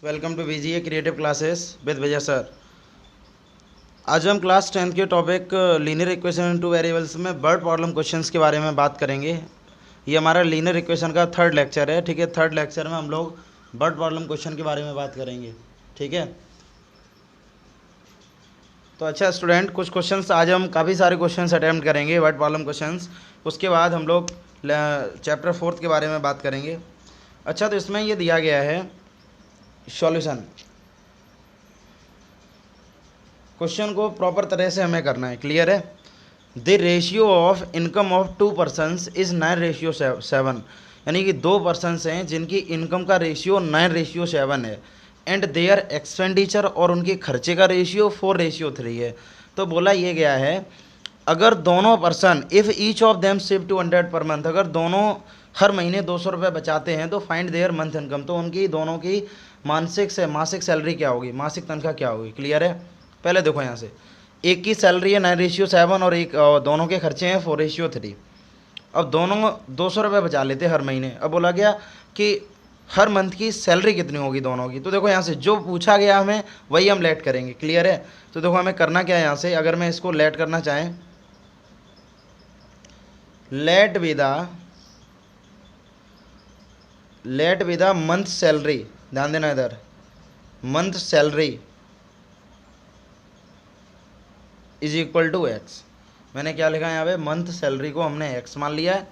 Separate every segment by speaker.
Speaker 1: Welcome to VGA creative classes with Vijay sir. आज हम class 10th के topic linear equation in two variables में word problem questions के बारे में बात करेंगे। ये हमारा लीनियर इक्वेशन का थर्ड लेक्चर है। ठीक है, थर्ड लेक्चर में हम लोग बर्ड प्रॉब्लम क्वेश्चन के बारे में बात करेंगे। ठीक है, तो अच्छा स्टूडेंट, कुछ क्वेश्चंस आज हम काफ़ी सारे क्वेश्चंस अटैम्प्ट करेंगे वर्ड प्रॉब्लम क्वेश्चंस। उसके बाद हम लोग चैप्टर 4 के बारे में बात करेंगे। अच्छा, तो इसमें ये दिया गया है सॉल्यूशन। क्वेश्चन को प्रॉपर तरह से हमें करना है, क्लियर है। The ratio of income of 2 persons is 9:7, यानी कि 2 पर्सनस हैं जिनकी इनकम का रेशियो 9:7 है। एंड देयर एक्सपेंडिचर, और उनके खर्चे का रेशियो 4:3 है। तो बोला ये गया है, अगर दोनों person, if each of them save 200 per month, अगर दोनों हर महीने 200 रुपये बचाते हैं तो फाइंड देयर मंथ इनकम, तो उनकी दोनों की मासिक सैलरी क्या होगी, मासिक तनख्वाह क्या होगी। क्लियर है। पहले देखो यहाँ से, एक की सैलरी है 9:7 और एक दोनों के खर्चे हैं 4:3। अब दोनों 200 रुपये बचा लेते हर महीने। अब बोला गया कि हर मंथ की सैलरी कितनी होगी दोनों की। तो देखो यहाँ से जो पूछा गया हमें वही हम लेट करेंगे। क्लियर है। तो देखो हमें करना क्या है यहाँ से, अगर मैं इसको लेट करना चाहें, let with the month salary, ध्यान देना इधर, month salary is equal to x. मैंने क्या लिखा है यहाँ पे, मंथ सैलरी को हमने एक्स मान लिया है।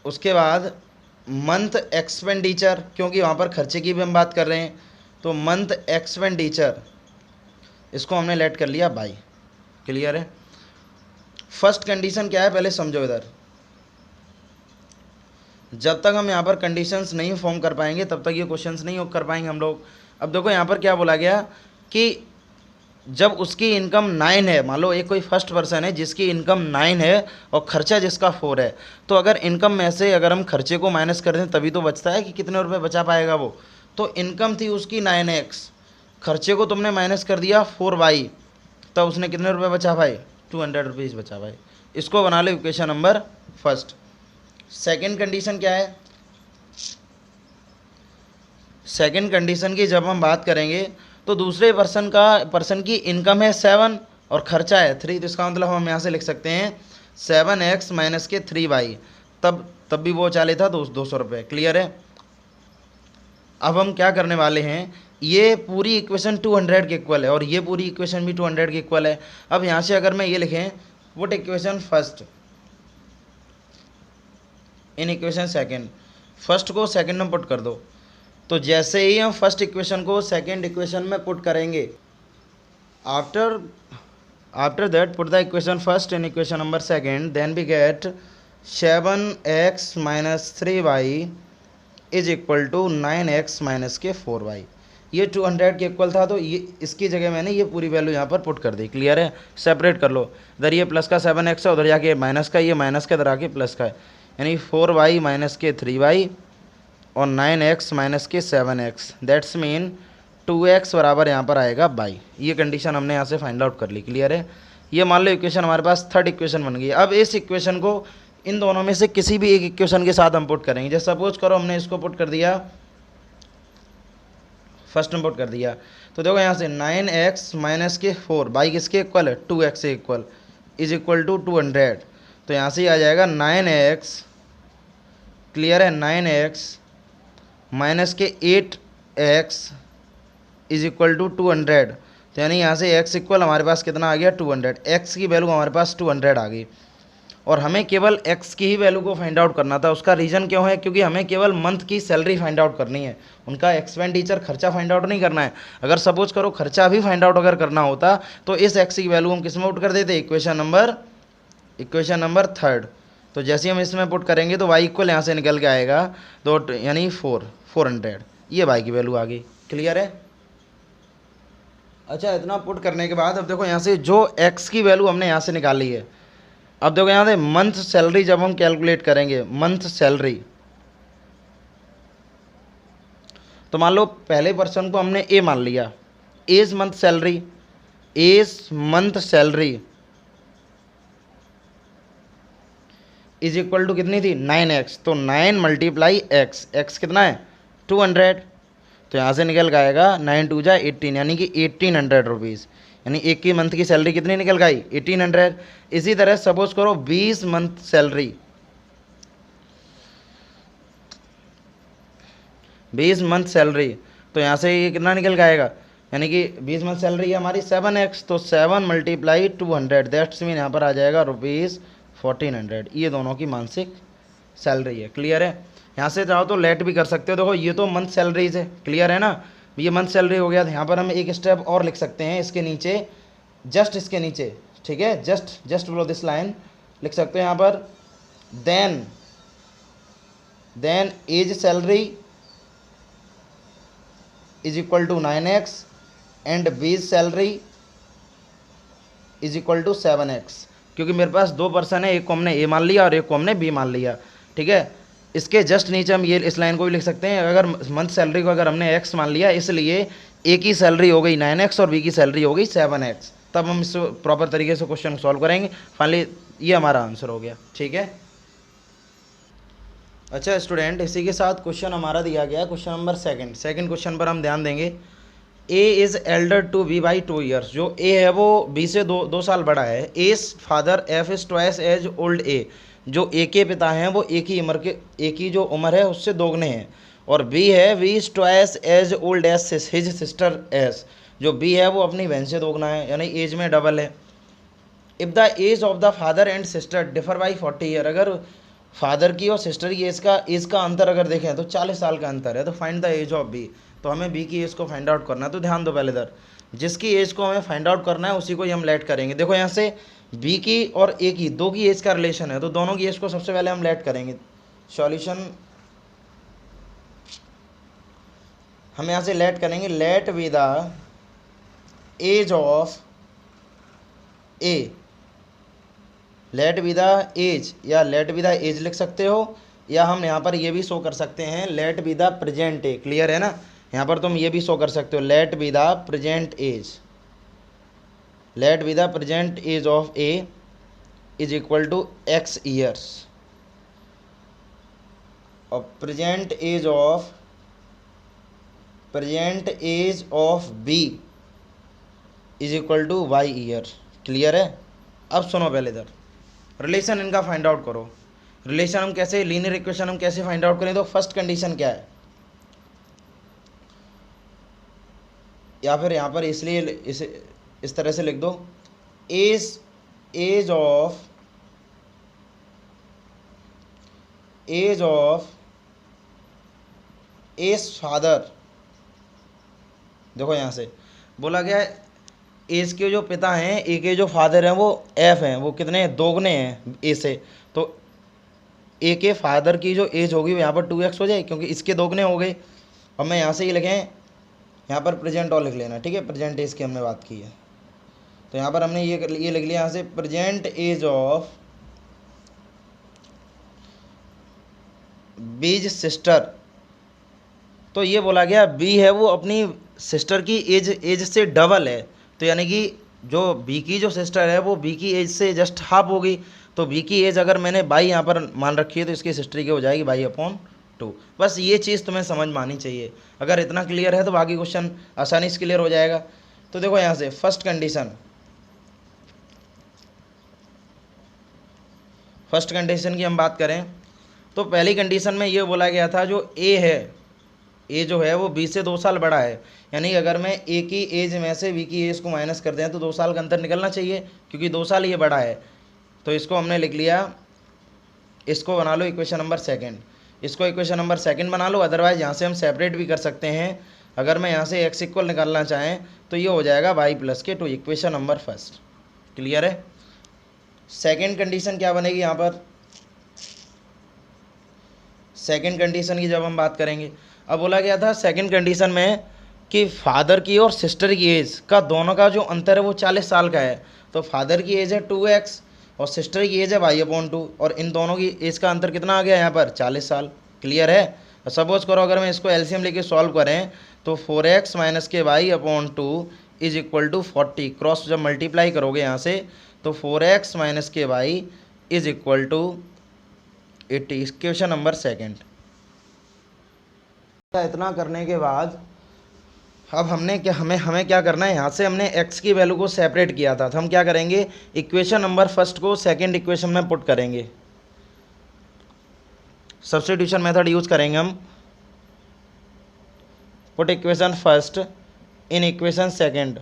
Speaker 1: उसके बाद मंथ एक्सपेंडिचर, क्योंकि वहाँ पर खर्चे की भी हम बात कर रहे हैं, तो मंथ एक्सपेंडिचर इसको हमने लेट कर लिया बाई। क्लियर है। फर्स्ट कंडीशन क्या है पहले समझो इधर। जब तक हम यहाँ पर कंडीशंस नहीं फॉर्म कर पाएंगे तब तक ये क्वेश्चंस नहीं कर पाएंगे हम लोग। अब देखो यहाँ पर क्या बोला गया कि जब उसकी इनकम 9 है, मान लो एक कोई फर्स्ट पर्सन है जिसकी इनकम 9 है और खर्चा जिसका 4 है, तो अगर इनकम में से अगर हम खर्चे को माइनस कर दें तभी तो बचता है कि कितने रुपए बचा पाएगा वो। तो इनकम थी उसकी 9x, खर्चे को तुमने माइनस कर दिया 4y, तब उसने कितने रुपये बचा भाई, 200 रुपीज़ बचा भाई। इसको बना लो equation number first. Second condition क्या है, सेकेंड कंडीशन की जब हम बात करेंगे तो दूसरे पर्सन की इनकम है 7 और खर्चा है 3, तो इसका मतलब हम यहाँ से लिख सकते हैं 7x माइनस के 3y, तब भी वो चाले था 200 रुपये। क्लियर है। अब हम क्या करने वाले हैं, ये पूरी इक्वेशन 200 के इक्वल है और ये पूरी इक्वेशन भी 200 के इक्वल है। अब यहाँ से अगर मैं ये लिखें, what equation first in equation second, first को सेकेंड में पुट कर दो। तो जैसे ही हम फर्स्ट इक्वेशन को सेकेंड इक्वेशन में पुट करेंगे, after that put the equation first in equation number second, then we get 7x minus 3y is equal to 9x minus के 4y। ये 200 के इक्वल था, तो ये इसकी जगह मैंने ये पूरी वैल्यू यहाँ पर पुट कर दी। क्लियर है। सेपरेट कर लो, इधर ये प्लस का 7x है, उधर जाके माइनस का, ये माइनस का इधर आके प्लस का है, यानी 4y माइनस के 3y और 9x माइनस के 7x, दैट्स मीन 2x बराबर यहाँ पर आएगा बाई। ये कंडीशन हमने यहाँ से फाइंड आउट कर ली। क्लियर है। ये मान लो इक्वेशन हमारे पास थर्ड इक्वेशन बन गई। अब इस इक्वेशन को इन दोनों में से किसी भी एक इक्वेशन के साथ हम पुट करेंगे। जैसे सपोज करो हमने इसको पुट कर दिया, फर्स्ट में पुट कर दिया, तो देखो यहाँ से 9x माइनस के 4 बाई किसके इक्वल है, 2x से इक्वल, इज इक्वल टू 200। तो यहाँ से आ जाएगा 9x, क्लियर है, 9x माइनस के 8x इज इक्वल टू 200। तो यानी यहाँ से x इक्वल हमारे पास कितना आ गया, 200। x की वैल्यू हमारे पास 200 आ गई और हमें केवल x की ही वैल्यू को फाइंड आउट करना था। उसका रीज़न क्यों है, क्योंकि हमें केवल मंथ की सैलरी फाइंड आउट करनी है, उनका एक्सपेंडिचर खर्चा फाइंड आउट नहीं करना है। अगर सपोज करो खर्चा भी फाइंड आउट अगर करना होता तो इस x की वैल्यू हम किस में पुट कर देते, इक्वेशन नंबर थर्ड। तो जैसे हम इसमें पुट करेंगे तो y इक्वल यहाँ से निकल के आएगा, तो यानी 400, ये y की वैल्यू आ गई। क्लियर है। अच्छा, इतना पुट करने के बाद अब देखो यहाँ से जो x की वैल्यू हमने यहाँ से निकाली है, अब देखो यहाँ से मंथ सैलरी जब हम कैलकुलेट करेंगे, मंथ सैलरी, तो मान लो पहले पर्सन को हमने ए मान लिया, age month salary is equal to कितनी थी, 9x, तो 9 मल्टीप्लाई x, x कितना है 200, तो यहाँ से निकल आएगा 9 2 जा 18, यानी कि 1800 रुपीज़, यानी एक की मंथ की सैलरी कितनी निकल गई 1800। इसी तरह सपोज करो 20 मंथ सैलरी, 20 मंथ सैलरी, तो यहाँ से ये कितना निकल आएगा, यानी कि 20 मंथ सैलरी है हमारी 7x, तो 7 × 200, दैट्स मीन यहाँ पर आ जाएगा ₹1400। ये दोनों की मासिक सैलरी है। क्लियर है? यहाँ से चाहो तो लेट भी कर सकते हो। देखो ये तो मंथ सैलरीज है, क्लियर है ना, ये मंथ सैलरी हो गया। यहाँ पर हम एक स्टेप और लिख सकते हैं इसके नीचे, जस्ट इसके नीचे, ठीक है, जस्ट बिलो दिस लाइन लिख सकते हैं यहाँ पर, then A's salary is equal to 9x and B's salary is equal to 7x, क्योंकि मेरे पास दो पर्सन है, एक को हमने ए मान लिया और एक को हमने बी मान लिया, ठीक है। इसके जस्ट नीचे हम ये इस लाइन को भी लिख सकते हैं, अगर मंथ सैलरी को अगर हमने x मान लिया, इसलिए ए की सैलरी हो गई 9x और बी की सैलरी हो गई 7x, तब हम इस प्रॉपर तरीके से क्वेश्चन सॉल्व करेंगे। फाइनली ये हमारा आंसर हो गया, ठीक है। अच्छा स्टूडेंट, इसी के साथ क्वेश्चन हमारा दिया गया क्वेश्चन नंबर सेकंड क्वेश्चन पर हम ध्यान देंगे। A is elder to B by 2 years, जो ए है वो बी से दो साल बड़ा है। S father F is twice as old A, जो ए के पिता हैं वो एक ही जो उम्र है उससे दोगुने हैं। और बी है B is twice as old as his sister S, जो बी है वो अपनी बहन से दोगुना है, यानी एज में डबल है। If the age of the father and sister differ by 40 year, अगर फादर की और सिस्टर की एज का अंतर अगर देखें तो 40 साल का अंतर है, तो find the age of B, तो हमें बी की एज को फाइंड आउट करना है। तो ध्यान दो पहले इधर, जिसकी एज को हमें फाइंड आउट करना है उसी को ही हम लेट करेंगे। देखो यहाँ से बी की और ए की दो की एज का रिलेशन है, तो दोनों की एज को सबसे पहले हम लेट करेंगे। सॉल्यूशन हम यहाँ से लेट करेंगे, let be the age of A, let be the age, या लेट बी द एज लिख सकते हो, या हम यहाँ पर ये भी शो कर सकते हैं let be the present A. Clear है ना, यहाँ पर तुम ये भी शो कर सकते हो let be the present age, let be the present age of A is equal to x years, और present age of B is equal to y year. Clear है? अब सुनो पहले इधर रिलेशन इनका फाइंड आउट करो। रिलेशन हम कैसे, लीनियर इक्वेशन हम कैसे फाइंड आउट करें, तो फर्स्ट कंडीशन क्या है, या फिर यहाँ पर इसलिए इसे इस तरह से लिख दो, एज ऑफ एज फादर, देखो यहाँ से बोला गया है एज के जो पिता हैं, ए के जो फादर हैं वो एफ हैं, वो कितने दोगुने हैं ए से, तो ए के फादर की जो एज होगी वो यहाँ पर 2x हो जाए, क्योंकि इसके दोगुने हो गए। और मैं यहाँ से ये लिखें, यहाँ पर प्रेजेंट और लिख लेना, ठीक है, प्रेजेंट एज की हमने बात की है, तो यहाँ पर हमने ये लिख लिया यहाँ से प्रेजेंट एज ऑफ बीज सिस्टर। तो ये बोला गया बी है वो अपनी सिस्टर की एज से डबल है, तो यानी कि जो बी की जो सिस्टर है वो बी की एज से जस्ट हाफ होगी, तो बी की एज अगर मैंने बाई यहाँ पर मान रखी है तो इसकी सिस्टर की हो जाएगी बाई/2। बस ये चीज़ तुम्हें समझ में आनी चाहिए, अगर इतना क्लियर है तो बाकी क्वेश्चन आसानी से क्लियर हो जाएगा। तो देखो यहाँ से फर्स्ट कंडीशन की हम बात करें तो पहली कंडीशन में ये बोला गया था जो ए है, ए जो है वो बी से 2 साल बड़ा है, यानी अगर मैं ए की एज में से बी की एज को माइनस कर दें तो 2 साल का अंतर निकलना चाहिए, क्योंकि 2 साल ये बड़ा है। तो इसको हमने लिख लिया, इसको बना लो इक्वेशन नंबर सेकंड, इसको इक्वेशन नंबर सेकंड बना लो। अदरवाइज यहाँ से हम सेपरेट भी कर सकते हैं, अगर मैं यहाँ से x इक्वल निकालना चाहें तो ये हो जाएगा y+2, equation number first. Clear है? सेकेंड कंडीशन क्या बनेगी यहाँ पर, सेकेंड कंडीशन की जब हम बात करेंगे, अब बोला गया था सेकंड कंडीशन में कि फादर की और सिस्टर की एज का दोनों का जो अंतर है वो 40 साल का है, तो फादर की एज है 2x और सिस्टर की एज है y/2, और इन दोनों की एज का अंतर कितना आ गया यहाँ पर 40 साल। क्लियर है? सपोज करो अगर मैं इसको एलसीएम लेके सॉल्व करें तो 4x - के y/2 is equal to 40, cross जब मल्टीप्लाई करोगे यहाँ से तो 4x - के y is equal to 80, question number second. इतना करने के बाद अब हमने क्या हमें क्या करना है, यहाँ से हमने x की वैल्यू को सेपरेट किया था, तो हम क्या करेंगे, इक्वेशन नंबर फर्स्ट को सेकंड इक्वेशन में पुट करेंगे, सब्स्टिट्यूशन मेथड यूज करेंगे हम। Put equation first in equation second.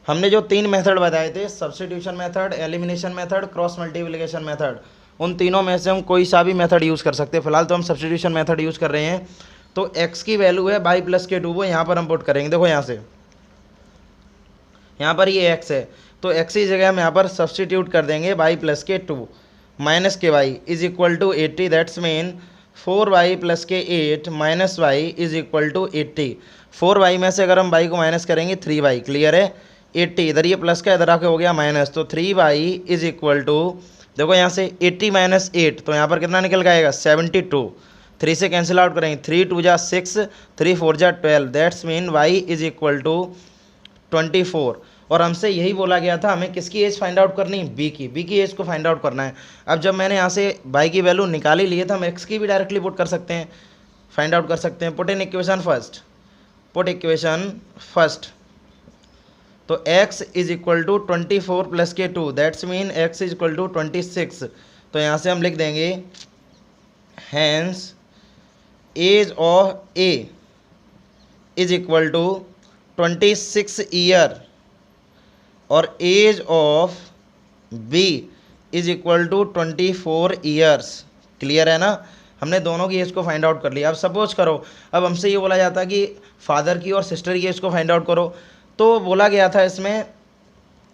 Speaker 1: हमने जो 3 मेथड बताए थे, substitution method, elimination method, cross multiplication method, उन तीनों में से हम कोई सा भी मेथड यूज़ कर सकते हैं। फिलहाल तो हम सब्स्टिट्यूशन मेथड यूज़ कर रहे हैं। तो x की वैल्यू है y प्लस के 2, वो यहाँ पर हम पुट करेंगे। देखो यहाँ से, यहाँ पर ये x है, तो x की जगह हम यहाँ पर सब्स्टिट्यूट कर देंगे y प्लस के 2 माइनस के y is equal to 80। That's mean 4y plus के 8 minus y is equal to 80। 4y में से अगर हम y को माइनस करेंगे 3y, क्लियर है। 80 इधर ये प्लस का इधर आके हो गया माइनस, तो 3y इज इक्वल टू, देखो यहाँ से 80 माइनस 8, तो यहाँ पर कितना निकल जाएगा 72। 3 से कैंसिल आउट करेंगे, 3 2 जा 6, 3 4 जा 12। That's mean y is equal to 24। और हमसे यही बोला गया था हमें किसकी एज फाइंड आउट करनी, b की एज को फाइंड आउट करना है। अब जब मैंने यहाँ से y की वैल्यू निकाल ही ली है, तो हम x की भी डायरेक्टली पुट कर सकते हैं, फाइंड आउट कर सकते हैं। Put in equation first, put equation first, तो x is equal to 24 plus के 2, that's mean x is equal to 26। तो यहाँ से हम लिख देंगे hence age of a is equal to 26 year और age of b is equal to 24 years. Clear है ना, हमने दोनों की एज को फाइंड आउट कर लिया। अब सपोज करो, अब हमसे ये बोला जाता कि फादर की और सिस्टर की एज को फाइंड आउट करो, तो बोला गया था इसमें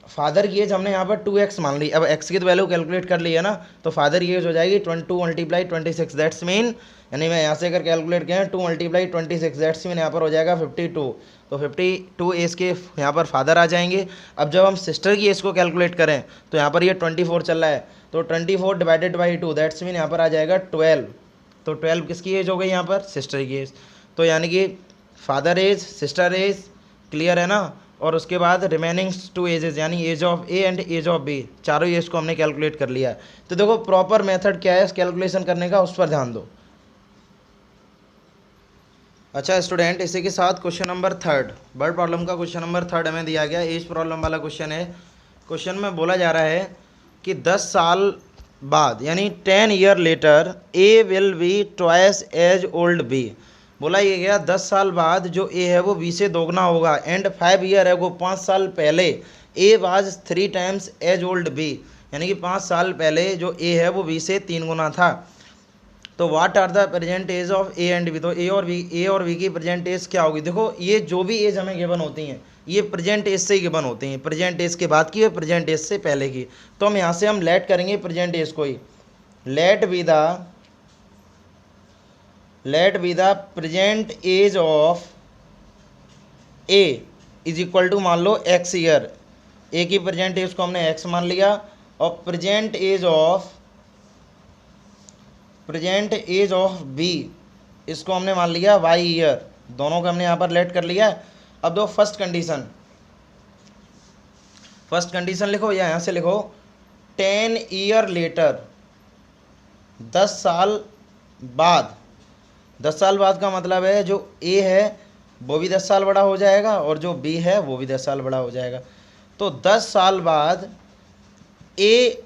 Speaker 1: फादर की एज हमने यहाँ पर 2x मान ली। अब x की तो वैल्यू कैलकुलेट कर ली है ना, तो फादर की एज हो जाएगी 2 मल्टीप्लाई 26। दैट्स मीन, यानी मैं यहाँ से अगर कैलकुलेट किया 2 मल्टीप्लाई 26, दैट्स मीन यहाँ पर हो जाएगा 52। तो 52 एज के यहाँ पर फादर आ जाएंगे। अब जब हम सिस्टर की एज को कैलकुलेट करें, तो यहाँ पर ये 24 चल रहा है, तो 24 डिवाइडेड बाई 2, दैट्स मीन यहाँ पर आ जाएगा 12। तो 12 किसकी एज हो गई यहाँ पर, सिस्टर की एज। तो यानी कि father age, sister age, clear है ना। और उसके बाद रिमेनिंग 2 एजेस, यानी age of A and age of B, चारों एज को हमने कैलकुलेट कर लिया है। तो देखो प्रॉपर मेथड क्या है इस कैलकुलेशन करने का, उस पर ध्यान दो। अच्छा स्टूडेंट, इसी के साथ क्वेश्चन नंबर 3, बर्ड प्रॉब्लम का क्वेश्चन नंबर 3 हमें दिया गया, एज प्रॉब्लम वाला क्वेश्चन है। क्वेश्चन में बोला जा रहा है कि 10 साल बाद, यानी 10 year later, A will be twice as old B. बोला ये गया 10 साल बाद जो ए है वो बी से दोगुना होगा। एंड 5 ईयर है वो 5 साल पहले A was 3 times as old B, यानी कि 5 साल पहले जो ए है वो बी से 3 गुना था। तो what are the present age of A and B, तो ए और बी की प्रेजेंट एज क्या होगी। देखो ये जो भी एज हमें गिवन होती हैं, ये प्रेजेंट एज से ही गिवन होती हैं, प्रेजेंट एज के बाद की और प्रेजेंट एज से पहले की। तो हम यहाँ से हम लेट करेंगे प्रेजेंट एज को ही, let be the present age of A is equal to, मान लो x ईयर, ए की प्रेजेंट एज को हमने x मान लिया, और प्रेजेंट एज ऑफ बी इसको हमने मान लिया y ईयर। दोनों को हमने यहाँ पर लेट कर लिया। अब दो फर्स्ट कंडीशन लिखो, या यहाँ से लिखो 10 ईयर लेटर, 10 साल बाद। 10 साल बाद का मतलब है जो ए है वो भी 10 साल बड़ा हो जाएगा, और जो बी है वो भी 10 साल बड़ा हो जाएगा। तो 10 साल बाद ए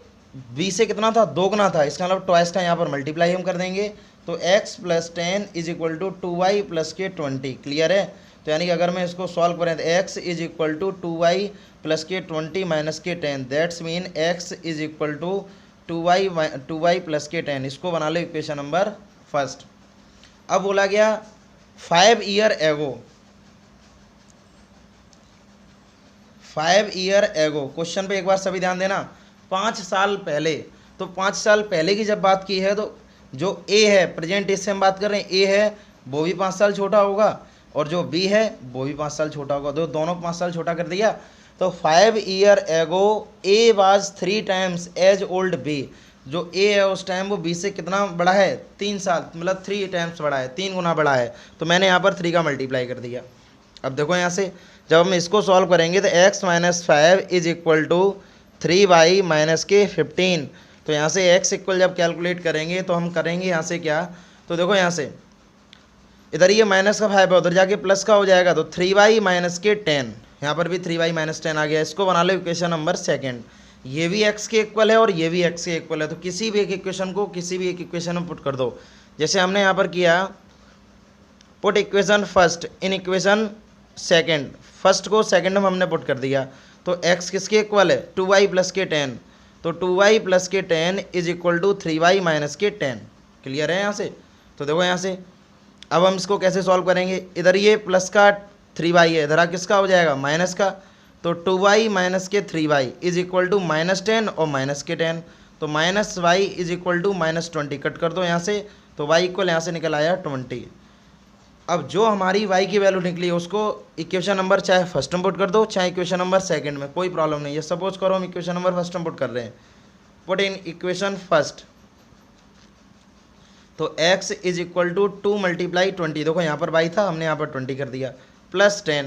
Speaker 1: बी से कितना था, दोगुना था, इसका मतलब ट्वाइस का यहाँ पर मल्टीप्लाई हम कर देंगे। तो x plus 10 is equal to 2y plus के 20। क्लियर है। तो यानी कि अगर मैं इसको सॉल्व करें तो x is equal to 2y plus के 20 माइनस के 10, that's mean x is equal to 2y plus के 10। इसको बना लो इक्वेशन नंबर फर्स्ट। अब बोला गया 5 ईयर एगो, क्वेश्चन पे एक बार सभी ध्यान देना, 5 साल पहले। तो 5 साल पहले की जब बात की है, तो जो ए है प्रेजेंट एज से हम बात कर रहे हैं, ए है वो भी 5 साल छोटा होगा, और जो बी है वो भी 5 साल छोटा होगा, तो दोनों को 5 साल छोटा कर दिया। तो 5 year ago A was 3 times as old B, जो ए है उस टाइम वो बी से कितना बड़ा है, 3 साल, मतलब 3 टाइम्स बड़ा है, 3 गुना बड़ा है। तो मैंने यहाँ पर 3 का मल्टीप्लाई कर दिया। अब देखो यहाँ से जब हम इसको सॉल्व करेंगे तो x minus 5 is equal to 3y minus के 15। तो यहाँ से x इक्वल जब कैलकुलेट करेंगे तो हम करेंगे यहाँ से क्या, तो देखो यहाँ से इधर ये माइनस का 5 है, उधर जाके प्लस का हो जाएगा, तो 3y माइनस के 10, यहाँ पर भी 3y माइनस 10 आ गया। इसको बना लो इक्वेशन नंबर सेकंड। ये भी x के इक्वल है और ये भी x के इक्वल है, तो किसी भी एक इक्वेशन को किसी भी एक इक्वेशन में पुट कर दो। जैसे हमने यहाँ पर किया, put equation first in equation second, first को सेकंड में हमने पुट कर दिया, तो x किसके इक्वल है, 2y प्लस के 10, तो 2y प्लस के 10 is equal to 3y minus के 10। क्लियर है यहाँ से? तो देखो यहाँ से अब हम इसको कैसे सॉल्व करेंगे, इधर ये प्लस का 3y है, इधर किसका हो जाएगा, माइनस का, तो 2y माइनस के 3y is equal to minus 10 और माइनस के 10, तो minus y is equal to minus 20, cut कर दो यहाँ से, तो y इक्वल यहाँ से निकल आया 20। अब जो हमारी y की वैल्यू निकली है उसको इक्वेशन नंबर चाहे फर्स्ट में पुट कर दो चाहे इक्वेशन नंबर सेकंड में, कोई प्रॉब्लम नहीं है। सपोज करो हम इक्वेशन नंबर फर्स्ट में पुट कर रहे हैं, पुट इन इक्वेशन फर्स्ट, तो x is equal to 2 multiply 20, देखो यहाँ पर y था, हमने यहाँ पर 20 कर दिया, प्लस 10,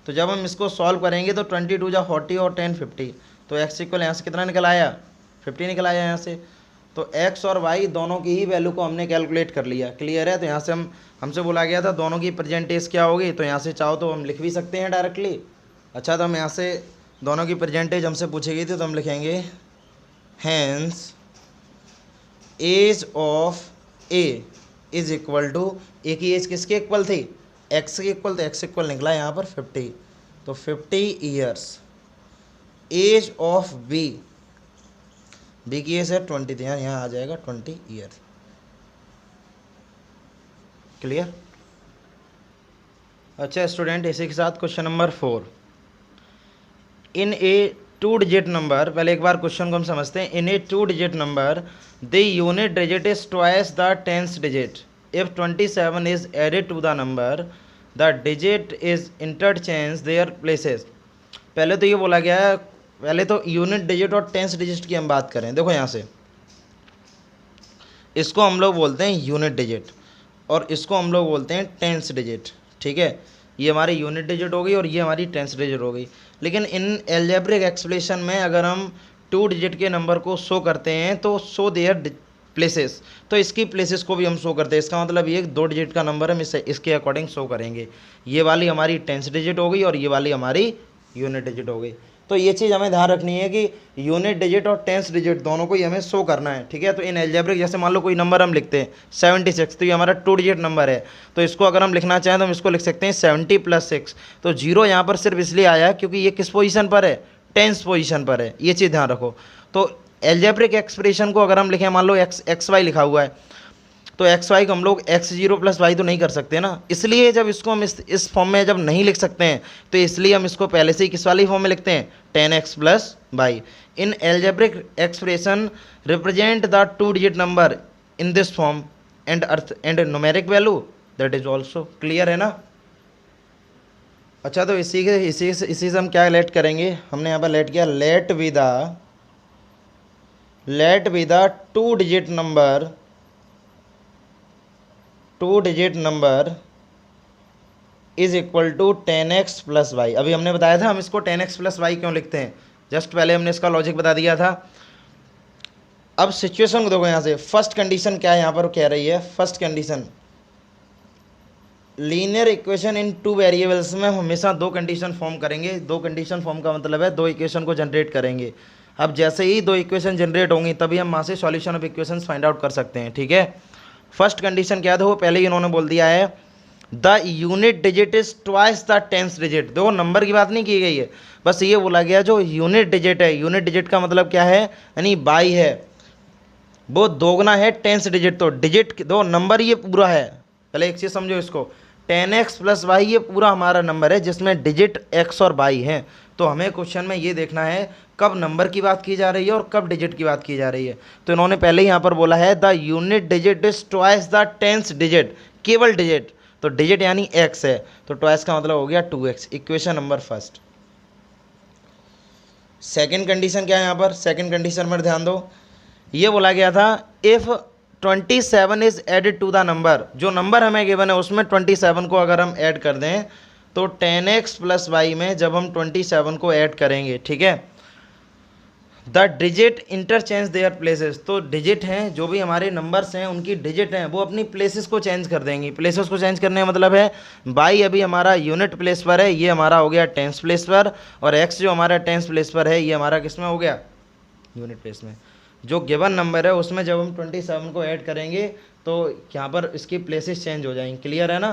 Speaker 1: तो जब हम इसको सॉल्व करेंगे तो 22 जा 40 और 10 50, तो x इक्वल यहाँ से कितना निकल आया, 50 निकल आया यहाँ से। तो x और y दोनों की ही वैल्यू को हमने कैलकुलेट कर लिया। क्लियर है? तो यहाँ से हमसे बोला गया था दोनों की परसेंटेज क्या होगी, तो यहाँ से चाहो तो हम लिख भी सकते हैं डायरेक्टली। अच्छा, तो हम यहाँ से दोनों की परसेंटेज हमसे पूछी गई थी, तो हम लिखेंगे hence age of A is equal to, A की एज किसके इक्वल थी, x के इक्वल, तो x इक्वल निकला यहाँ पर 50, तो 50 ईयर्स। एज ऑफ बी की एज है 20, तो यहाँ आ जाएगा 20 ईयर। क्लियर? अच्छा स्टूडेंट, इसी के साथ question number 4, in a 2 digit number, पहले एक बार क्वेश्चन को हम समझते हैं। In a 2 digit number the unit digit is twice the 10th digit, if 27 is added to the number the digit is interchange their places. पहले तो ये बोला गया है, पहले तो यूनिट डिजिट और 10th डिजिट की हम बात करें। देखो यहाँ से इसको हम लोग बोलते हैं यूनिट डिजिट और इसको हम लोग बोलते हैं 10th डिजिट। ठीक है, ये हमारी यूनिट डिजिट हो गई और ये हमारी 10th डिजिट हो गई। लेकिन इन एल्जेब्रिक एक्सप्रेशन में अगर हम 2 डिजिट के नंबर को शो करते हैं तो शो देयर प्लेसेस, तो इसकी प्लेसेस को भी हम शो करते हैं। इसका मतलब ये 2 डिजिट का नंबर हम इसके अकॉर्डिंग शो करेंगे। ये वाली हमारी 10th डिजिट हो गई और ये वाली हमारी यूनिट डिजिट हो गई। तो ये चीज़ हमें ध्यान रखनी है कि यूनिट डिजिट और 10th डिजिट दोनों को ही हमें शो करना है। ठीक है, तो इन एल्जेब्रिक जैसे मान लो कोई नंबर हम लिखते हैं 76, तो ये हमारा 2 डिजिट नंबर है, तो इसको अगर हम लिखना चाहें तो हम इसको लिख सकते हैं 70 + 6। तो 0 यहाँ पर सिर्फ इसलिए आया क्योंकि ये किस पोजीशन पर है, 10th पोजीशन पर है। ये चीज़ ध्यान रखो। तो एल्जेब्रिक एक्सप्रेशन को अगर हम लिखें, मान लो एक्स वाई लिखा हुआ है, तो एक्स वाई को हम लोग x0 + y तो नहीं कर सकते ना, इसलिए जब इसको हम इस फॉर्म में जब नहीं लिख सकते हैं तो इसलिए हम इसको पहले से ही किस वाली फॉर्म में लिखते हैं, 10x + y। In algebraic expression represent the 2 digit number in this form and numeric value that is also. Clear है ना? अच्छा, तो इसी से हम क्या लेट करेंगे, हमने यहाँ पर लेट किया, let be the 2 digit number is equal to 10x + y। अभी हमने बताया था हम इसको 10x + y क्यों लिखते हैं, जस्ट पहले हमने इसका लॉजिक बता दिया था। अब सिचुएशन को देखो, यहाँ से फर्स्ट कंडीशन क्या है, यहाँ पर कह रही है फर्स्ट कंडीशन लीनियर इक्वेशन इन 2 वेरिएबल्स में हमेशा 2 कंडीशन फॉर्म करेंगे। 2 कंडीशन फॉर्म का मतलब है 2 इक्वेशन को जनरेट करेंगे। अब जैसे ही 2 इक्वेशन जनरेट होंगी तभी हम वहाँ से solution of equation find out कर सकते हैं। ठीक है, फर्स्ट कंडीशन क्या है, वो पहले ही इन्होंने बोल दिया है, the unit digit is twice the 10th digit. देखो नंबर की बात नहीं की गई है, बस ये बोला गया जो यूनिट डिजिट है, यूनिट डिजिट का मतलब क्या है, यानी बाई है, वो दोगुना है 10th डिजिट। तो डिजिट दो नंबर ये पूरा है, पहले एक चीज़ समझो इसको, 10x + y ये पूरा हमारा नंबर है जिसमें डिजिट x और y हैं। तो हमें क्वेश्चन में ये देखना है कब नंबर की बात की जा रही है और कब डिजिट की बात की जा रही है। तो इन्होंने पहले ही यहाँ पर बोला है the unit digit is twice the 10th digit, केवल डिजिट, तो डिजिट यानी x है, तो ट्वाइस का मतलब हो गया 2x। Equation number first. Second condition क्या है, यहाँ पर सेकेंड कंडीशन पर ध्यान दो, ये बोला गया था if 27 is added to the number, जो नंबर हमें गिवन है उसमें 27 को अगर हम ऐड कर दें तो 10x + y में जब हम 27 को ऐड करेंगे, ठीक है, the digit interchange their places, तो डिजिट हैं जो भी हमारे नंबर्स हैं उनकी डिजिट हैं वो अपनी प्लेसेस को चेंज कर देंगी। प्लेसेस को चेंज करने का मतलब है बाई अभी हमारा यूनिट प्लेस पर है, ये हमारा हो गया टेंस प्लेस पर, और एक्स जो हमारा टेंस प्लेस पर है ये हमारा किस में हो गया, यूनिट प्लेस में। जो गिवन नंबर है उसमें जब हम 27 को ऐड करेंगे तो यहाँ पर इसकी प्लेसेस चेंज हो जाएंगी, क्लियर है ना।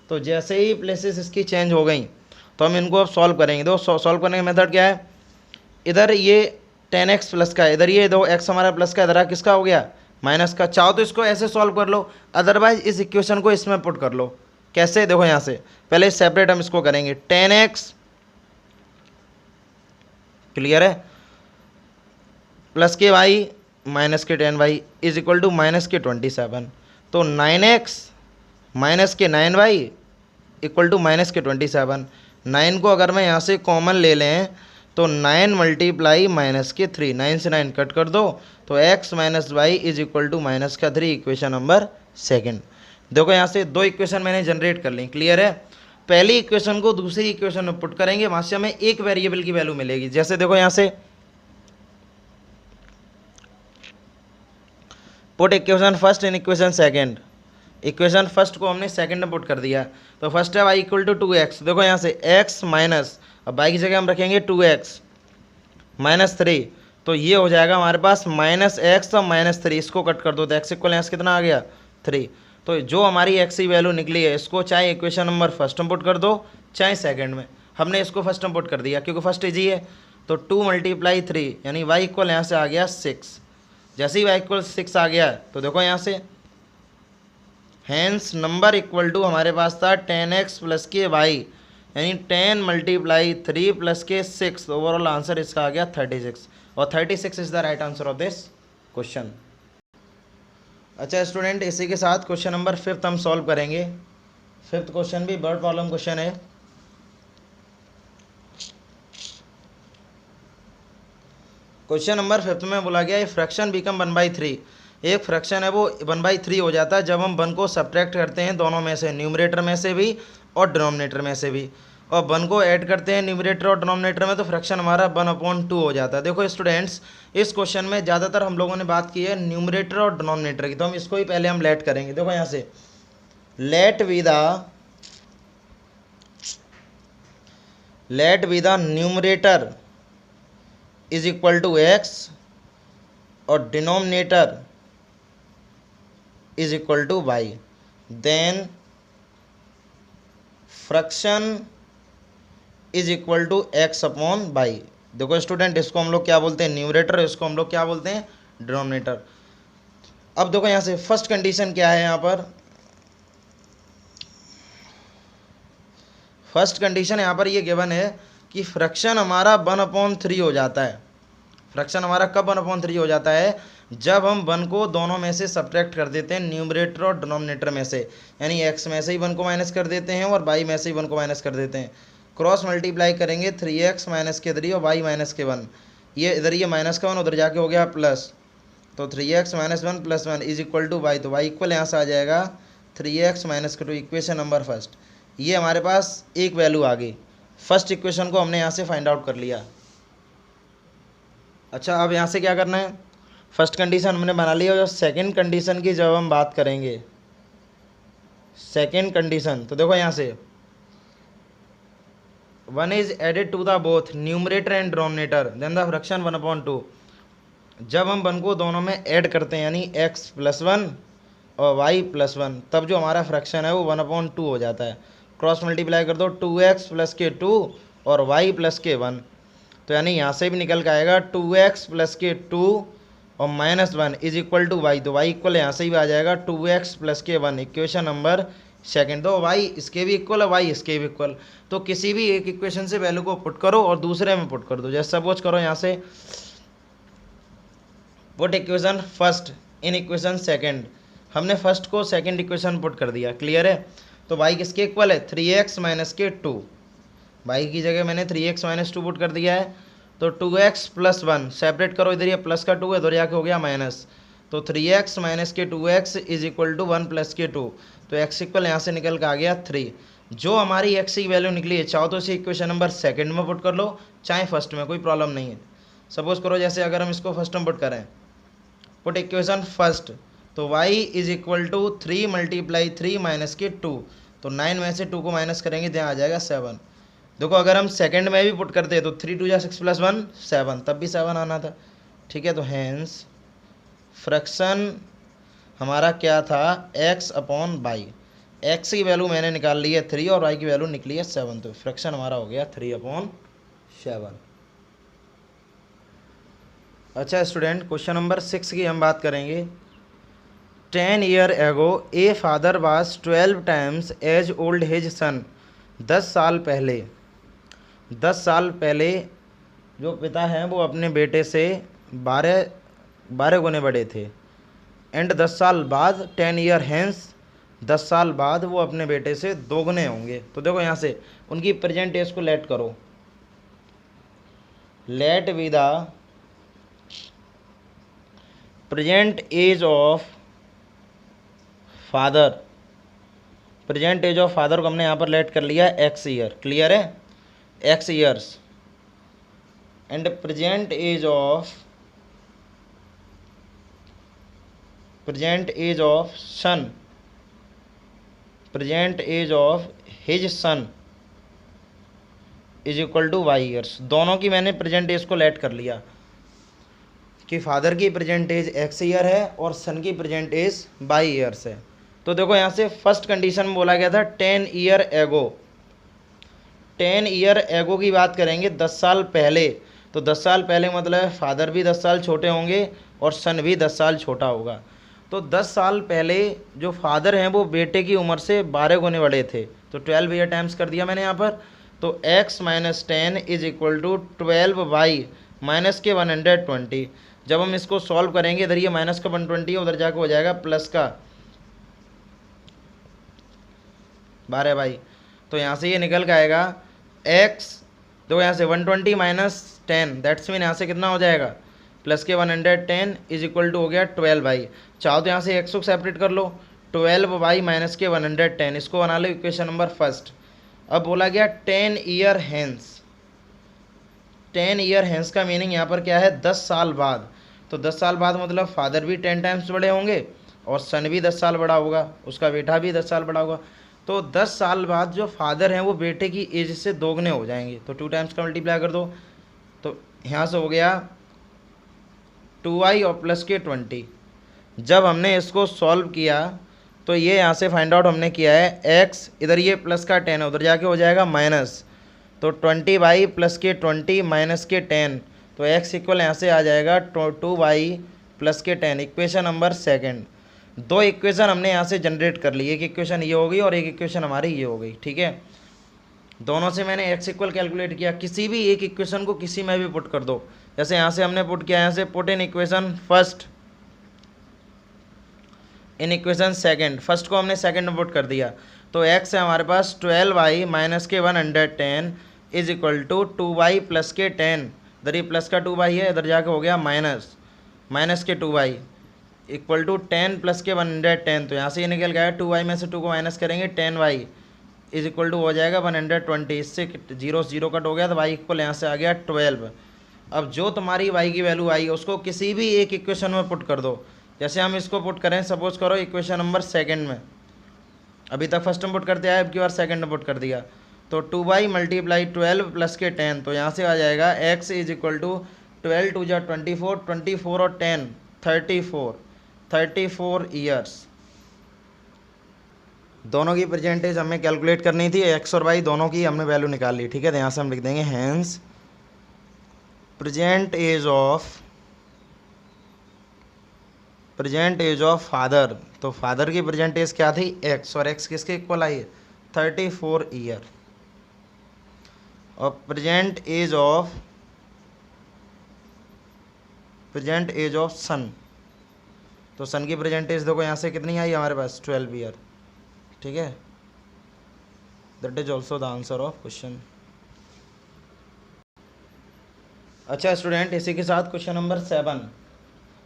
Speaker 1: तो जैसे ही प्लेसेस इसकी चेंज हो गई तो हम इनको अब सॉल्व करेंगे। दो सॉल्व करने का मेथड क्या है, इधर ये 10x प्लस का है, इधर ये दो x हमारा प्लस का, इधर किसका हो गया माइनस का। चाहो तो इसको ऐसे सॉल्व कर लो, अदरवाइज इस इक्वेशन को इसमें पुट कर लो। कैसे, देखो यहाँ से पहले सेपरेट हम इसको करेंगे, 10x क्लियर है प्लस के y माइनस के 10y is equal to minus के 27। तो 9x माइनस के 9y इक्वल टू माइनस के 27। 9 को अगर मैं यहाँ से कॉमन ले लें तो 9 मल्टीप्लाई माइनस के 3, 9 से 9 कट कर दो तो x minus y is equal to minus का 3, इक्वेशन नंबर सेकंड। देखो यहाँ से दो इक्वेशन मैंने जनरेट कर ली, क्लियर है। पहली इक्वेशन को दूसरी इक्वेशन में पुट करेंगे, वहाँ से हमें एक वेरिएबल की वैल्यू मिलेगी। जैसे देखो यहाँ से put equation first in equation second, equation first को हमने सेकंड में पुट कर दिया। तो फर्स्ट है y इक्वल टू 2x, देखो यहाँ से x माइनस, अब y की जगह हम रखेंगे 2x माइनस 3, तो ये हो जाएगा हमारे पास माइनस एक्स और माइनस 3, इसको कट कर दो तो x इक्वल x कितना आ गया 3। तो जो हमारी x की वैल्यू निकली है इसको चाहे इक्वेशन नंबर फर्स्ट में पुट कर दो चाहे सेकंड में। हमने इसको फर्स्ट में पुट कर दिया क्योंकि फर्स्ट इजी है। तो 2 मल्टीप्लाई 3 यानी y इक्वल यहाँ से आ गया 6। जैसे ही y इक्वल 6 आ गया तो देखो यहाँ से हैंस नंबर इक्वल टू हमारे पास था 10x प्लस के y यानी 10 मल्टीप्लाई 3 प्लस के 6, ओवरऑल आंसर इसका आ गया 36, और 36 is the right answer of this question. अच्छा स्टूडेंट, इसी के साथ क्वेश्चन नंबर 5 हम सॉल्व करेंगे। 5th क्वेश्चन भी वर्ड प्रॉब्लम क्वेश्चन है। क्वेश्चन नंबर 5 में बोला गया फ्रैक्शन बिकम 1/3, एक फ्रैक्शन है वो 1/3 हो जाता है जब हम 1 को सब्ट्रैक्ट करते हैं दोनों में से, न्यूमरेटर में से भी और डिनोमिनेटर में से भी, और 1 को ऐड करते हैं न्यूमरेटर और डिनोमिनेटर में तो फ्रैक्शन हमारा 1/2 हो जाता है। देखो स्टूडेंट्स, इस क्वेश्चन में ज़्यादातर हम लोगों ने बात की है न्यूमरेटर और डिनोमिनेटर की, तो हम इसको ही पहले हम लेट करेंगे। देखो यहाँ से let be the numerator is equal to X और denominator is equal to Y, then fraction is equal to X upon Y. देखो स्टूडेंट, इसको हम लोग क्या बोलते हैं न्यूमरेटर, इसको हम लोग क्या बोलते हैं डिनोमिनेटर। अब देखो यहाँ से फर्स्ट कंडीशन क्या है, यहाँ पर फर्स्ट कंडीशन यहाँ पर ये गिवन है कि फ्रैक्शन हमारा 1/3 हो जाता है। फ्रैक्शन हमारा कब 1/3 हो जाता है, जब हम 1 को दोनों में से सब्ट्रैक्ट कर देते हैं, न्यूमरेटर और डिनोमिनेटर में से, यानी x में से ही 1 को माइनस कर देते हैं और y में से ही 1 को माइनस कर देते हैं। क्रॉस मल्टीप्लाई करेंगे 3x माइनस के 3 और y माइनस के 1, ये इधर ये माइनस का 1 उधर जाके हो गया प्लस, तो 3x minus 1 plus 1 is equal to y, तो y इक्वल यहाँ से आ जाएगा 3x माइनस के 2, इक्वेशन नंबर फर्स्ट। ये हमारे पास एक वैल्यू आ गई, फर्स्ट इक्वेशन को हमने यहाँ से फाइंड आउट कर लिया। अच्छा, अब यहाँ से क्या करना है, फर्स्ट कंडीशन हमने बना ली, और सेकंड कंडीशन की जब हम बात करेंगे, सेकंड कंडीशन, तो देखो यहाँ से 1 is added to the both numerator and denominator then the fraction 1/2। जब हम 1 को दोनों में ऐड करते हैं यानी x प्लस 1 और y प्लस 1, तब जो हमारा फ्रैक्शन है वो 1/2 हो जाता है। क्रॉस मल्टीप्लाई कर दो 2x प्लस के 2 और y प्लस के 1, तो यानी यहाँ से भी निकल के आएगा 2x प्लस के 2 और minus 1 is equal to y, तो y इक्वल यहाँ से भी आ जाएगा 2x प्लस के 1, इक्वेशन नंबर सेकंड। तो y इसके भी इक्वल है, y इसके भी इक्वल, तो किसी भी एक इक्वेशन से वैल्यू को पुट करो और दूसरे में पुट कर दो। जैसे सपोज करो यहाँ से put equation first in equation second, हमने फर्स्ट को सेकंड इक्वेशन पुट कर दिया, क्लियर है। तो y किसके इक्वल है 3x माइनस के 2, y की जगह मैंने 3x माइनस 2 पुट कर दिया है, तो 2x प्लस 1 सेपरेट करो, इधर ये प्लस का 2 है, इधर जाके हो गया माइनस, तो 3x माइनस के 2x is equal to 1 plus के 2, तो x इक्वल यहाँ से निकल के आ गया 3। जो हमारी x की वैल्यू निकली है, चाहो तो इसे इक्वेशन नंबर सेकंड में पुट कर लो चाहे फर्स्ट में, कोई प्रॉब्लम नहीं है। सपोज करो जैसे अगर हम इसको फर्स्ट में पुट करें, पुट इक्वेशन फर्स्ट, तो y is equal to 3 multiply 3 minus के 2, तो 9 में से 2 को माइनस करेंगे तो यहाँ आ जाएगा 7। देखो अगर हम सेकंड में भी पुट करते हैं तो 3 2 जा 6 प्लस 1 7, तब भी 7 आना था, ठीक है। तो हैंस फ्रैक्शन हमारा क्या था, x अपॉन बाई, x की वैल्यू मैंने निकाल ली है 3 और y की वैल्यू निकली है 7, तो फ्रैक्शन हमारा हो गया 3/7। अच्छा स्टूडेंट, क्वेश्चन नंबर 6 की हम बात करेंगे। 10 year ago A father was 12 times as old his son. 10 साल पहले जो पिता हैं वो अपने बेटे से 12 गुने बड़े थे। एंड 10 साल बाद 10 ईयर हैंस, 10 साल बाद वो अपने बेटे से 2 गुने होंगे। तो देखो यहाँ से उनकी प्रेजेंट एज को लेट करो, let be the present age of father. Present age of father को हमने यहाँ पर लेट कर लिया x ईयर, क्लियर है, x years. And present age of son, present age of his son is equal to y years. दोनों की मैंने प्रेजेंट एज को लेट कर लिया कि फादर की प्रेजेंट एज x ईयर है और सन की प्रेजेंट एज y ईयर्स है। तो देखो यहाँ से फर्स्ट कंडीशन में बोला गया था 10 ईयर एगो। 10 ईयर एगो की बात करेंगे 10 साल पहले, तो 10 साल पहले मतलब फादर भी 10 साल छोटे होंगे और सन भी 10 साल छोटा होगा। तो 10 साल पहले जो फादर हैं वो बेटे की उम्र से 12 गुने बड़े थे, तो 12 ईयर टाइम्स कर दिया मैंने यहाँ पर। तो x minus 10 is equal to 12y minus के 120। जब हम इसको सॉल्व करेंगे, इधर ये माइनस का 120 है, उधर जाकर हो जाएगा प्लस का 12y। तो यहाँ से ये निकल के आएगा x, देखो यहाँ से 120 माइनस 10, दैट्स मीन यहाँ से कितना हो जाएगा प्लस के 110 इज इक्वल टू हो गया 12y। चाहो तो यहाँ से x को सेपरेट कर लो, 12y माइनस के 110, इसको बना लो इक्वेशन नंबर फर्स्ट। अब बोला गया 10 ईयर हैंस। 10 ईयर हैंस का मीनिंग यहाँ पर क्या है, 10 साल बाद। तो 10 साल बाद मतलब फादर भी 10 टाइम्स बड़े होंगे और सन भी 10 साल बड़ा होगा, उसका बेटा भी 10 साल बड़ा होगा। तो 10 साल बाद जो फादर हैं वो बेटे की एज से 2 गुने हो जाएंगे, तो 2 टाइम्स का मल्टीप्लाई कर दो, तो यहाँ से हो गया 2y और प्लस के 20। जब हमने इसको सॉल्व किया तो ये यहाँ से फाइंड आउट हमने किया है x, इधर ये प्लस का 10 है, उधर जाके हो जाएगा माइनस, तो 20y प्लस के 20 माइनस के 10, तो x इक्वल यहाँ से आ जाएगा 2y प्लस के 10। Equation number second. 2 इक्वेशन हमने यहाँ से जनरेट कर ली, एक इक्वेशन ये हो गई और एक इक्वेशन हमारी ये हो गई, ठीक है। दोनों से मैंने x इक्वल कैलकुलेट किया, किसी भी एक इक्वेशन को किसी में भी पुट कर दो। जैसे यहाँ से हमने पुट किया, यहाँ से put in equation first in equation second, first को हमने सेकंड में पुट कर दिया, तो x है हमारे पास 12y माइनस के 110 is equal to 2y plus के 10, इधर ये प्लस का 2y है, इधर जाके हो गया माइनस के 2y इक्वल टू 10 प्लस के 110, तो यहाँ से ये निकल गया 2y में से 2 को माइनस करेंगे 10y इज इक्वल टू हो जाएगा 120, इससे 0 0 कट हो गया, तो y इक्वल यहाँ से आ गया 12। अब जो तुम्हारी y की वैल्यू आई है उसको किसी भी एक इक्वेशन में पुट कर दो। जैसे हम इसको पुट करें, सपोज करो इक्वेशन नंबर सेकंड में, अभी तक फर्स्ट में पुट करते आए, अब की बार सेकंड में पुट कर दिया, तो 2y मल्टीप्लाई 12 प्लस के 10, तो यहाँ से आ जाएगा x इज इक्वल टू 12 2 जा 24, 24 और 10 34 ईयर्स। दोनों की परसेंटेज हमें कैलकुलेट करनी थी, x और y दोनों की हमने वैल्यू निकाल ली, ठीक है। तो यहाँ से हम लिख देंगे hence present age of father. तो फादर की प्रेजेंट एज क्या थी, x, और x किसके इक्वल आई है 34 ईयर। और प्रेजेंट एज ऑफ सन, तो सन की प्रेजेंट एज देखो यहाँ से कितनी आई हमारे पास 12 ईयर, ठीक है। That is also the answer of question. अच्छा स्टूडेंट, इसी के साथ क्वेश्चन नंबर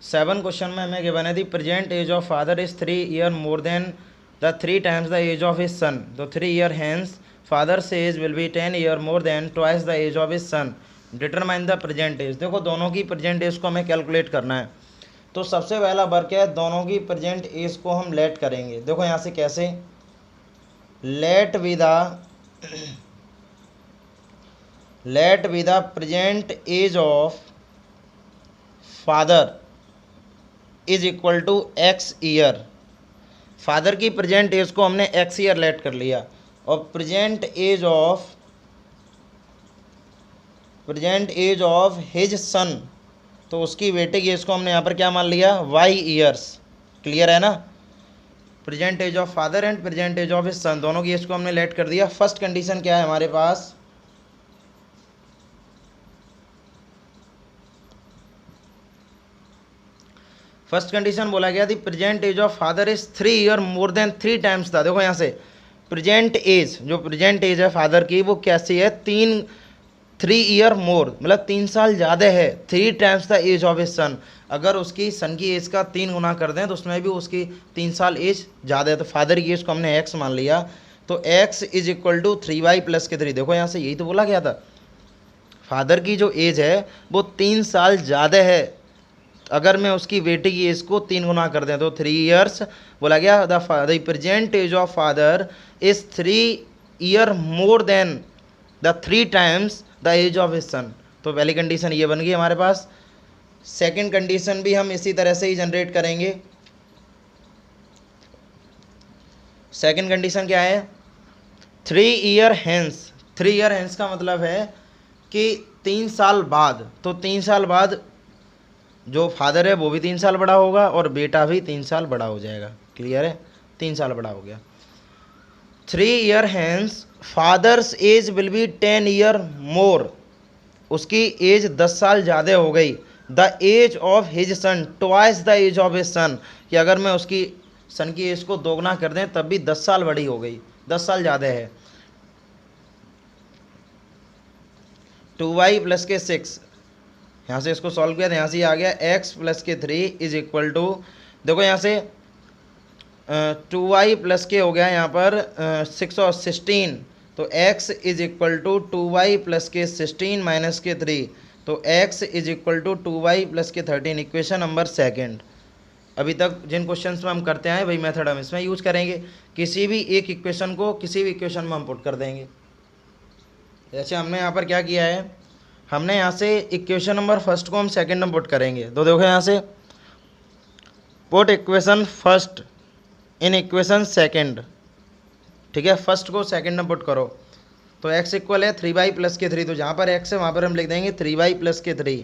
Speaker 1: 7 क्वेश्चन में हमें गिवन है the present age of father is 3 year more than the 3 times the age of his son. तो 3 year hence father's age will be 10 year more than twice the age of his son. Determine the present age. देखो दोनों की present age को हमें calculate करना है। तो सबसे पहला वर्क है, दोनों की प्रेजेंट एज को हम लेट करेंगे। देखो यहाँ से कैसे, let with the present age of father is equal to x year. Father की प्रेजेंट एज को हमने एक्स ईयर लेट कर लिया, और present age of his son, तो उसकी बेटे की एज को हमने यहाँ पर क्या मान लिया, वाई ईयर्स। क्लियर है ना। Present age of father and present age of his son, दोनों की एज को हमने लेट कर दिया। फर्स्ट कंडीशन क्या है हमारे पास, फर्स्ट कंडीशन बोला गया थी present age of father is 3 year more than 3 times था। देखो यहाँ से प्रेजेंट एज, जो प्रेजेंट एज है फादर की, वो कैसी है, 3 ईयर मोर, मतलब 3 साल ज़्यादा है, 3 times the age of his son. अगर उसकी सन की एज का 3 गुना कर दें तो उसमें भी उसकी 3 साल एज ज़्यादा है। तो फादर की एज को हमने एक्स मान लिया, तो x is equal to 3y plus के 3। देखो यहाँ से यही तो बोला गया था, फादर की जो एज है वो 3 साल ज़्यादा है। अगर मैं उसकी बेटे की एज को 3 गुना कर दें तो 3 ईयर्स बोला गया। The present age of father is 3 year more than the 3 times the age of his son. तो पहली कंडीशन ये बन गई हमारे पास। सेकंड कंडीशन भी हम इसी तरह से ही जनरेट करेंगे। सेकंड कंडीशन क्या है, 3 ईयर हेंस। 3 ईयर हेंस का मतलब है कि 3 साल बाद, तो 3 साल बाद जो फादर है वो भी 3 साल बड़ा होगा और बेटा भी 3 साल बड़ा हो जाएगा। क्लियर है, 3 साल बड़ा हो गया। 3 year hence father's age will be 10 year more, उसकी एज 10 साल ज़्यादा हो गई। The age of his son twice the age of his son, कि अगर मैं उसकी सन की एज को दोगुना कर दें तब भी 10 साल बड़ी हो गई, 10 साल ज़्यादा है। 2y प्लस के 6, यहाँ से इसको सॉल्व किया तो यहाँ से आ गया x प्लस के 3 इज इक्वल टू, देखो यहाँ से 2y प्लस के हो गया यहाँ पर 6 और 16, तो x is equal to 2y plus के 16 माइनस के 3, तो x is equal to 2y plus के 13। Equation number second. अभी तक जिन क्वेश्चंस में हम करते हैं वही मेथड हम इसमें यूज़ करेंगे। किसी भी एक इक्वेशन को किसी भी इक्वेशन में हम पुट कर देंगे। जैसे हमने यहाँ पर क्या किया है, हमने यहाँ से इक्वेशन नंबर फर्स्ट को हम सेकंड में पुट करेंगे। तो देखो यहाँ से put equation first in equation second, ठीक है, फर्स्ट को सेकंड में पुट करो। तो x इक्वल है 3y प्लस के 3, तो जहाँ पर x है वहाँ पर हम लिख देंगे 3y प्लस के 3,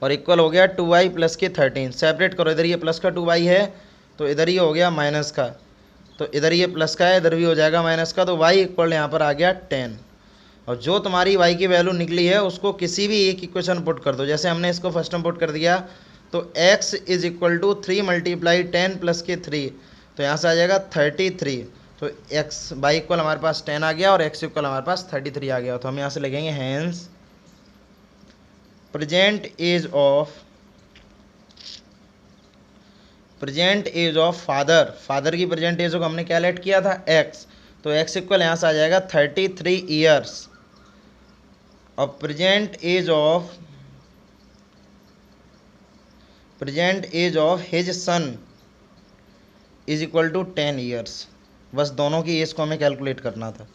Speaker 1: और इक्वल हो गया 2y प्लस के 13। सेपरेट करो, इधर ये प्लस का 2y है तो इधर ये हो गया माइनस का, तो इधर ये प्लस का है इधर भी हो जाएगा माइनस का, तो y इक्वल यहाँ पर आ गया 10। और जो तुम्हारी y की वैल्यू निकली है उसको किसी भी एक इक्वेशन पुट कर दो। जैसे हमने इसको फर्स्ट में पुट कर दिया, तो x is equal to 3 multiply 10 plus के 3, तो यहाँ से आ जाएगा 33। तो x y इक्वल हमारे पास 10 आ गया और x इक्वल हमारे पास 33 आ गया। तो हम यहाँ से लिखेंगे hence present age of father की प्रेजेंट एज को हमने क्या लेट किया था, x, तो x इक्वल यहाँ से आ जाएगा 33 ईयर्स, और present age of his son is equal to 10 years. बस दोनों की एज को हमें कैलकुलेट करना था।